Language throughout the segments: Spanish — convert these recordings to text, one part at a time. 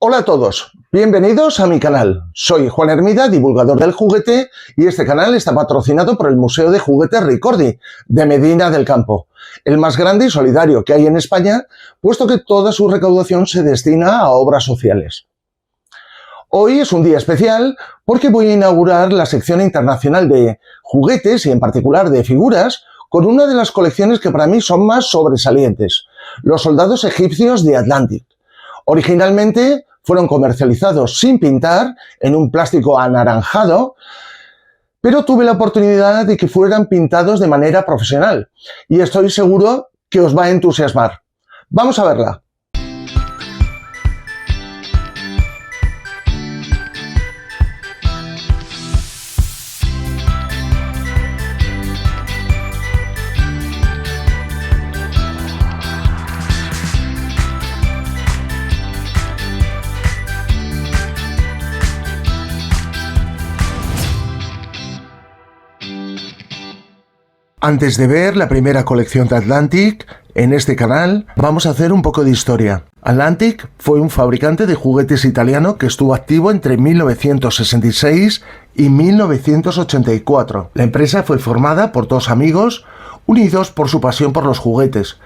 Hola a todos, bienvenidos a mi canal. Soy Juan Hermida, divulgador del juguete, y este canal está patrocinado por el Museo de Juguetes Ricordi, de Medina del Campo, el más grande y solidario que hay en España, puesto que toda su recaudación se destina a obras sociales. Hoy es un día especial porque voy a inaugurar la sección internacional de juguetes y en particular de figuras con una de las colecciones que para mí son más sobresalientes, los soldados egipcios de Atlantic. Originalmente fueron comercializados sin pintar, en un plástico anaranjado, pero tuve la oportunidad de que fueran pintados de manera profesional y estoy seguro que os va a entusiasmar. Vamos a verla. Antes de ver la primera colección de Atlantic, en este canal vamos a hacer un poco de historia. Atlantic fue un fabricante de juguetes italiano que estuvo activo entre 1966 y 1984. La empresa fue formada por dos amigos unidos por su pasión por los juguetes,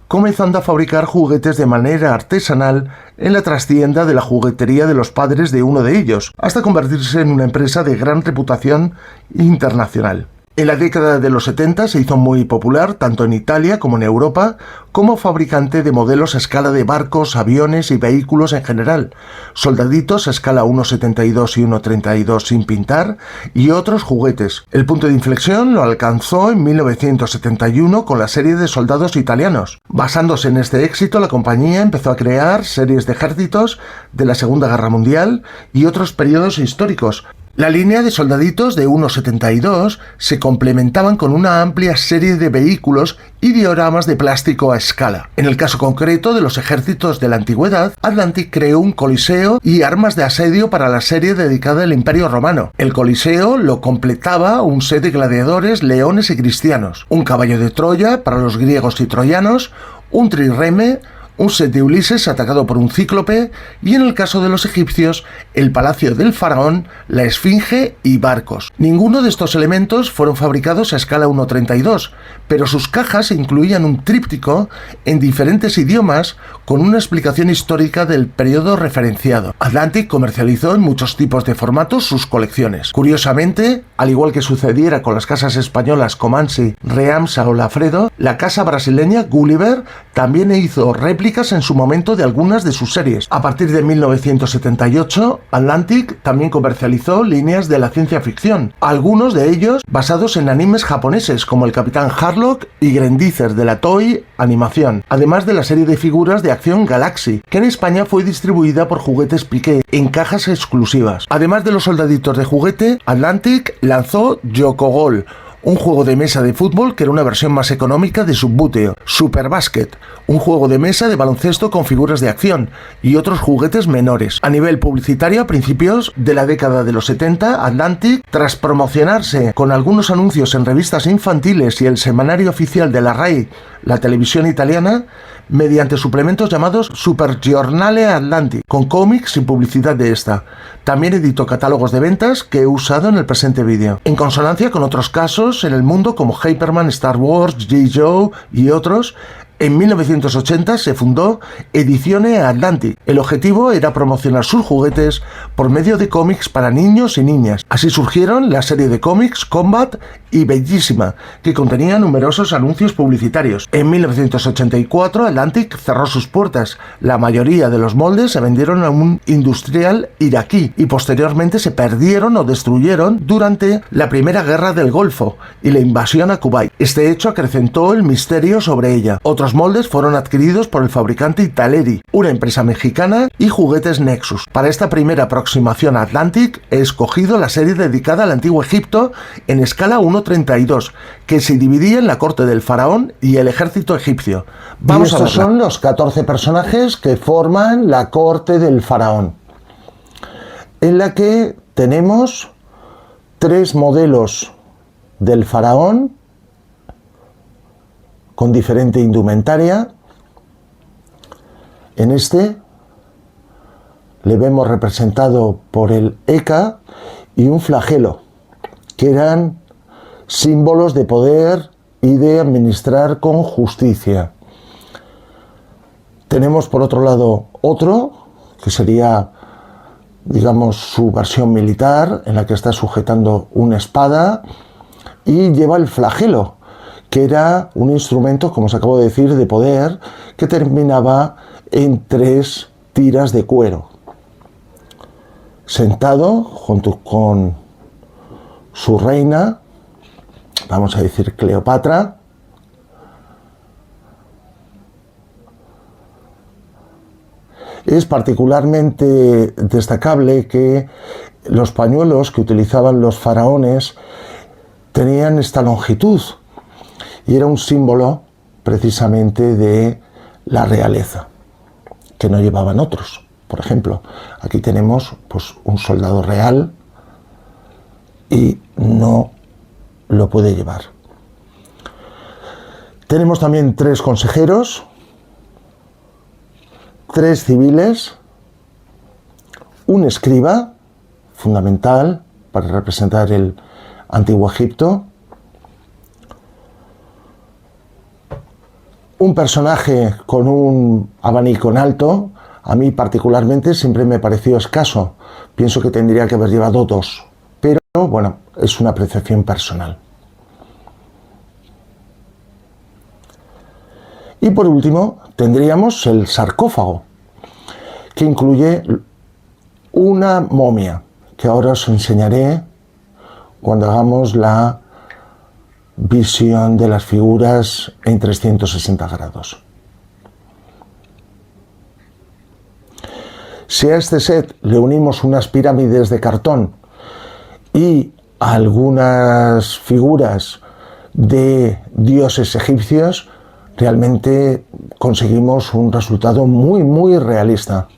comenzando a fabricar juguetes de manera artesanal en la trastienda de la juguetería de los padres de uno de ellos, hasta convertirse en una empresa de gran reputación internacional. En la década de los 70 se hizo muy popular, tanto en Italia como en Europa, como fabricante de modelos a escala de barcos, aviones y vehículos en general, soldaditos a escala 1,72 y 1,32 sin pintar y otros juguetes. El punto de inflexión lo alcanzó en 1971 con la serie de soldados italianos. Basándose en este éxito, la compañía empezó a crear series de ejércitos de la Segunda Guerra Mundial y otros periodos históricos. La línea de soldaditos de 1,72 se complementaban con una amplia serie de vehículos y dioramas de plástico a escala. En el caso concreto de los ejércitos de la antigüedad, Atlantic creó un coliseo y armas de asedio para la serie dedicada al Imperio Romano. El coliseo lo completaba un set de gladiadores, leones y cristianos, un caballo de Troya para los griegos y troyanos, un trireme, un set de Ulises atacado por un cíclope y, en el caso de los egipcios, el palacio del faraón, la esfinge y barcos. Ninguno de estos elementos fueron fabricados a escala 1,32, pero sus cajas incluían un tríptico en diferentes idiomas con una explicación histórica del periodo referenciado. Atlantic comercializó en muchos tipos de formatos sus colecciones. Curiosamente, al igual que sucediera con las casas españolas Comansi, Reamsa o Lafredo, la casa brasileña Gulliver también hizo réplicas en su momento de algunas de sus series. A partir de 1978, Atlantic también comercializó líneas de la ciencia ficción, algunos de ellos basados en animes japoneses como el Capitán Harlock y Grendizer de la Toei Animación, además de la serie de figuras de acción Galaxy, que en España fue distribuida por Juguetes Piqué en cajas exclusivas. Además de los soldaditos de juguete, Atlantic lanzó Yokogol, un juego de mesa de fútbol que era una versión más económica de Subbuteo, Super Basket, un juego de mesa de baloncesto con figuras de acción y otros juguetes menores. A nivel publicitario, a principios de la década de los 70, Atlantic, tras promocionarse con algunos anuncios en revistas infantiles y el semanario oficial de la RAI, la televisión italiana, mediante suplementos llamados Super Giornale Atlantic, con cómics y publicidad de esta. También editó catálogos de ventas que he usado en el presente vídeo. En consonancia con otros casos en el mundo como Hyperman, Star Wars, G. Joe y otros, en 1980 se fundó Edizione Atlantic. El objetivo era promocionar sus juguetes por medio de cómics para niños y niñas. Así surgieron la serie de cómics Combat y Bellísima, que contenía numerosos anuncios publicitarios. En 1984 Atlantic cerró sus puertas. La mayoría de los moldes se vendieron a un industrial iraquí y posteriormente se perdieron o destruyeron durante la Primera Guerra del Golfo y la invasión a Kuwait. Este hecho acrecentó el misterio sobre ella. Otros moldes fueron adquiridos por el fabricante Italeri, una empresa mexicana, y Juguetes Nexus. Para esta primera aproximación a Atlantic he escogido la serie dedicada al antiguo Egipto en escala 1,32, que se dividía en la corte del faraón y el ejército egipcio. Vamos a verla. Estos son los 14 personajes que forman la corte del faraón, en la que tenemos 3 modelos del faraón con diferente indumentaria. En este le vemos representado por el Eka y un flagelo, que eran símbolos de poder y de administrar con justicia. Tenemos por otro lado otro, que sería, digamos, su versión militar, en la que está sujetando una espada y lleva el flagelo, que era un instrumento, como os acabo de decir, de poder, que terminaba en 3 tiras de cuero. Sentado junto con su reina, vamos a decir Cleopatra, es particularmente destacable que los pañuelos que utilizaban los faraones tenían esta longitud y era un símbolo precisamente de la realeza, que no llevaban otros. Por ejemplo, aquí tenemos pues, un soldado real y no lo puede llevar. Tenemos también 3 consejeros, 3 civiles, un escriba, fundamental para representar el Antiguo Egipto, un personaje con un abanico en alto. A mí particularmente siempre me pareció escaso. Pienso que tendría que haber llevado 2, pero bueno, es una apreciación personal. Y por último tendríamos el sarcófago, que incluye una momia, que ahora os enseñaré cuando hagamos la visión de las figuras en 360 grados. Si a este set le unimos unas pirámides de cartón y algunas figuras de dioses egipcios, realmente conseguimos un resultado muy realista.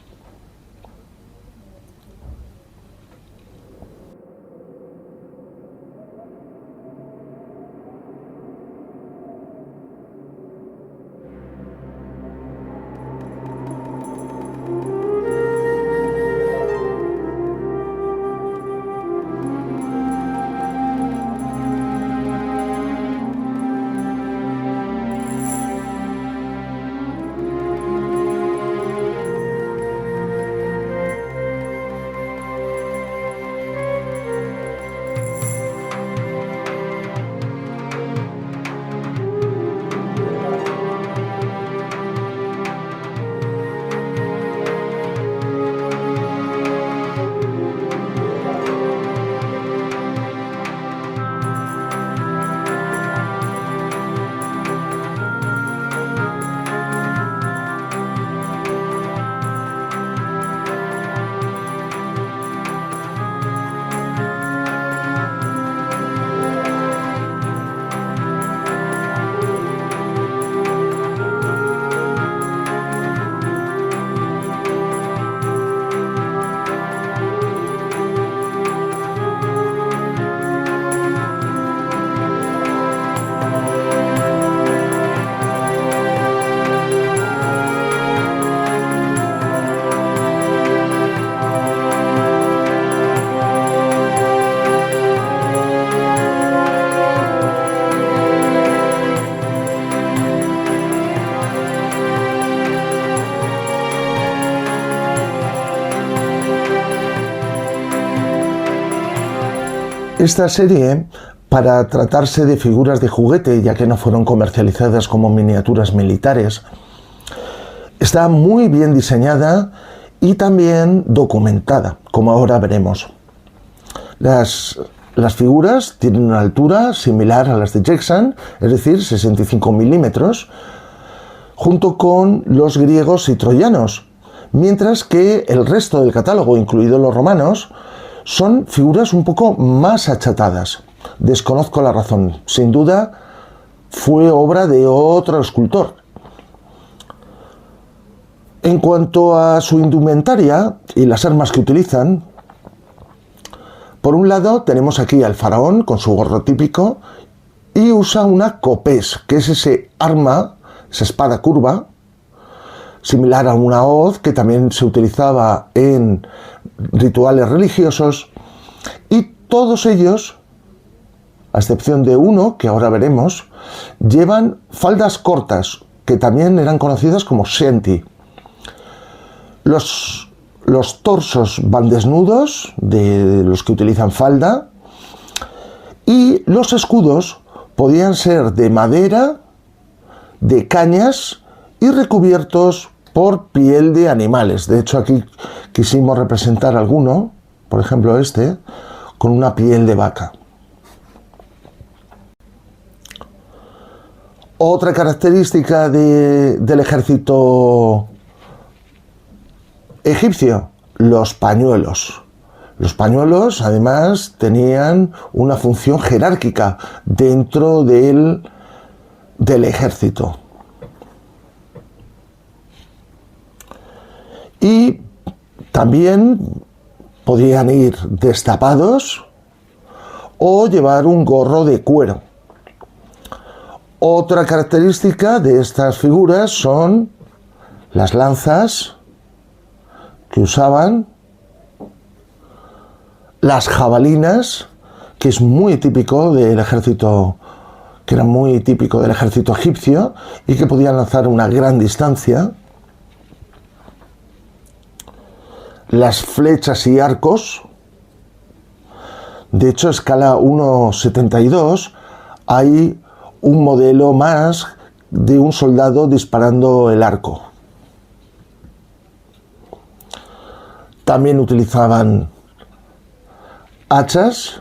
Esta serie, para tratarse de figuras de juguete, ya que no fueron comercializadas como miniaturas militares, está muy bien diseñada y también documentada, como ahora veremos. Las figuras tienen una altura similar a las de Jackson, es decir, 65 milímetros, junto con los griegos y troyanos, mientras que el resto del catálogo, incluidos los romanos, son figuras un poco más achatadas. Desconozco la razón. Sin duda, fue obra de otro escultor. En cuanto a su indumentaria y las armas que utilizan, por un lado tenemos aquí al faraón con su gorro típico y usa una copés, que es ese arma, esa espada curva, similar a una hoz que también se utilizaba en rituales religiosos, y todos ellos, a excepción de uno que ahora veremos, llevan faldas cortas que también eran conocidas como senti. Los torsos van desnudos, de los que utilizan falda, y los escudos podían ser de madera, de cañas y recubiertos por piel de animales. De hecho, aquí quisimos representar alguno, por ejemplo este, con una piel de vaca. Otra característica del ejército egipcio, los pañuelos. Los pañuelos, además, tenían una función jerárquica dentro del ejército. Y también podían ir destapados o llevar un gorro de cuero. Otra característica de estas figuras son las lanzas que usaban, las jabalinas, que es muy típico del ejército, que era muy típico del ejército egipcio y que podían lanzar una gran distancia, las flechas y arcos. De hecho, a escala 1,72 hay un modelo más de un soldado disparando el arco. También utilizaban hachas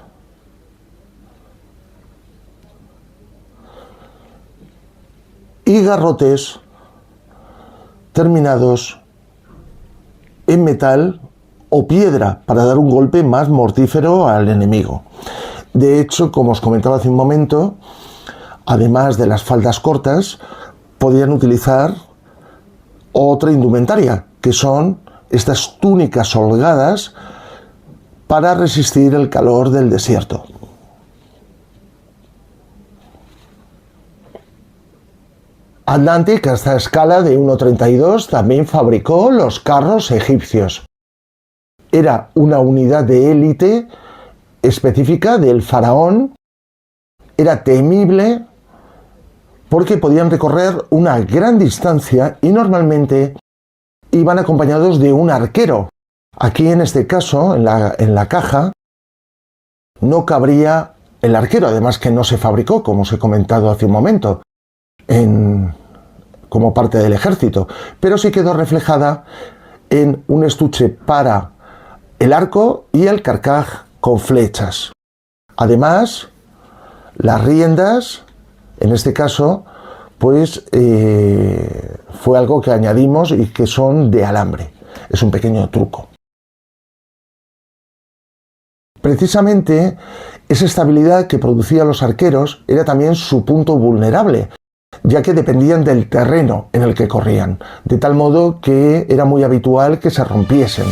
y garrotes terminados en metal o piedra para dar un golpe más mortífero al enemigo. De hecho, como os comentaba hace un momento, además de las faldas cortas, podían utilizar otra indumentaria, que son estas túnicas holgadas para resistir el calor del desierto. Atlantic, a esta escala de 1,32, también fabricó los carros egipcios. Era una unidad de élite específica del faraón. Era temible porque podían recorrer una gran distancia y normalmente iban acompañados de un arquero. Aquí, en este caso, en la caja, no cabría el arquero, además que no se fabricó, como os he comentado hace un momento, como parte del ejército, pero sí quedó reflejada en un estuche para el arco y el carcaj con flechas. Además, las riendas, en este caso, pues fue algo que añadimos y que son de alambre. Es un pequeño truco. Precisamente esa estabilidad que producían los arqueros era también su punto vulnerable, ya que dependían del terreno en el que corrían, de tal modo que era muy habitual que se rompiesen.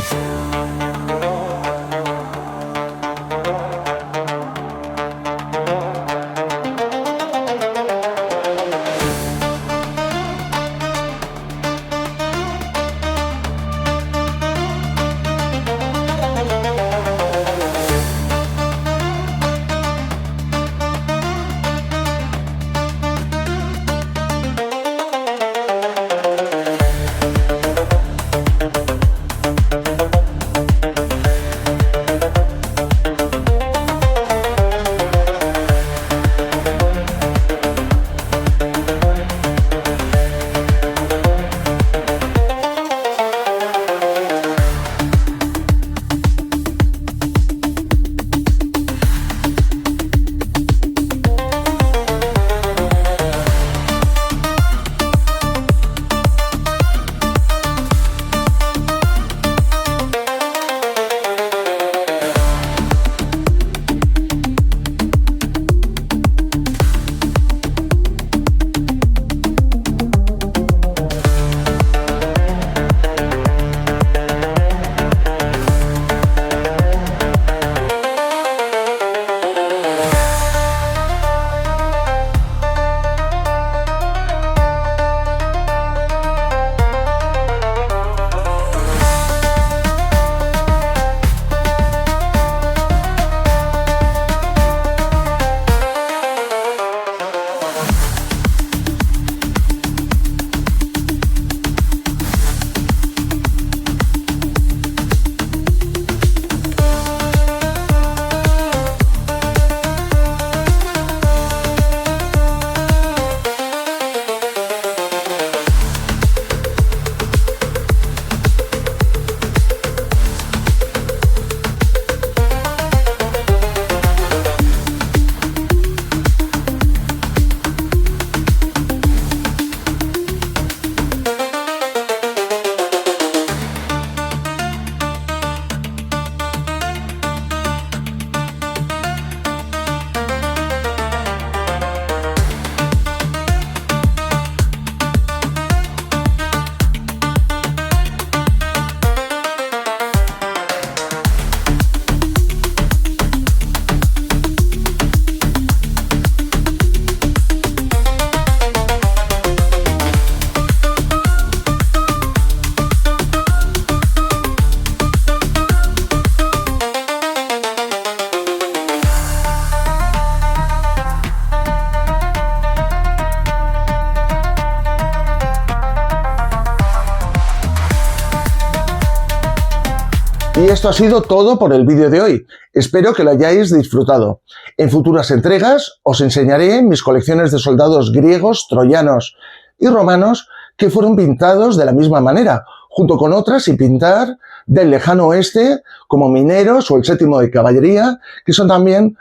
Y esto ha sido todo por el vídeo de hoy. Espero que lo hayáis disfrutado. En futuras entregas os enseñaré mis colecciones de soldados griegos, troyanos y romanos que fueron pintados de la misma manera, junto con otras sin pintar del lejano oeste, como mineros o el séptimo de caballería, que son también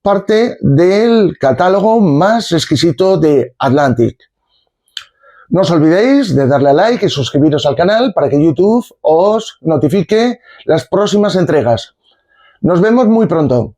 parte del catálogo más exquisito de Atlantic. No os olvidéis de darle a like y suscribiros al canal para que YouTube os notifique las próximas entregas. Nos vemos muy pronto.